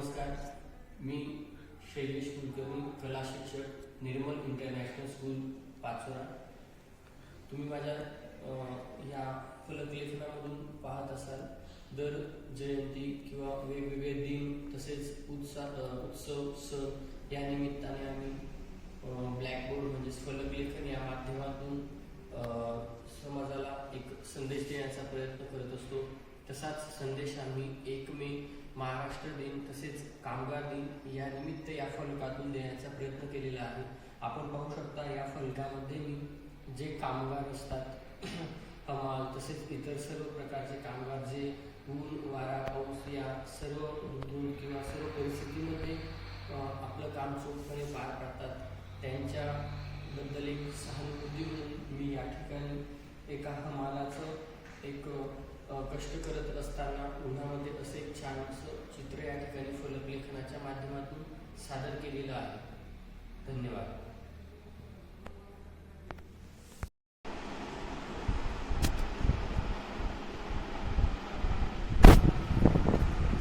नमस्कार, मी शैलेश कुलकर्णी, कला शिक्षक, निर्मल इंटरनॅशनल स्कूल, पाचोरा. तुम्ही माझ्या या फलकलेखनामधून पाहत असाल दर जयंती किंवा वेगवेगळे दिन तसेच उत्सव सण या निमित्ताने आम्ही ब्लॅकबोर्ड म्हणजेच फलकलेखन या माध्यमातून समाजाला एक संदेश देण्याचा प्रयत्न करत असतो. तसाच संदेश आम्ही 1 मे महाराष्ट्र दिन तसेच कामगार दिन या निमित्त या फलकातून देण्याचा प्रयत्न केलेला आहे. आपण पाहू शकता या फलकामध्ये मी जे कामगार असतात हमाल तसेच इतर सर्व प्रकारचे कामगार जे ऊन वारा पाऊस या सर्व ऋतू किंवा सर्व परिस्थितीमध्ये आपलं काम चोखपणे पार पाडतात त्यांच्याबद्दल एक सहानुभूती म्हणून मी या ठिकाणी एका हमालाचं एक कष्ट करत असताना उन्हामध्ये असे एक छान असं चित्र या ठिकाणी फलकलेखनाच्या माध्यमातून सादर केलेलं आहे. धन्यवाद.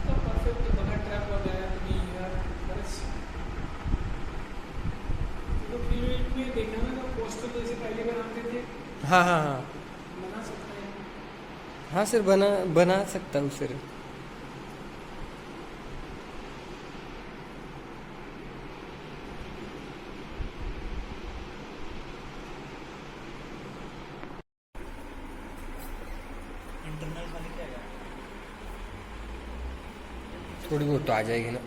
परफेक्ट बघा ट्रॅप वगैरह बरंच तो फिल्म में देखा ना तो पोस्टर जैसे पहले बनाते थे. हाँ हाँ हाँ बना सकते हैं. हाँ सर, बना सकता हूँ सर. इंटरनल वाले क्या है? थोड़ी बहुत तो आ जाएगी ना.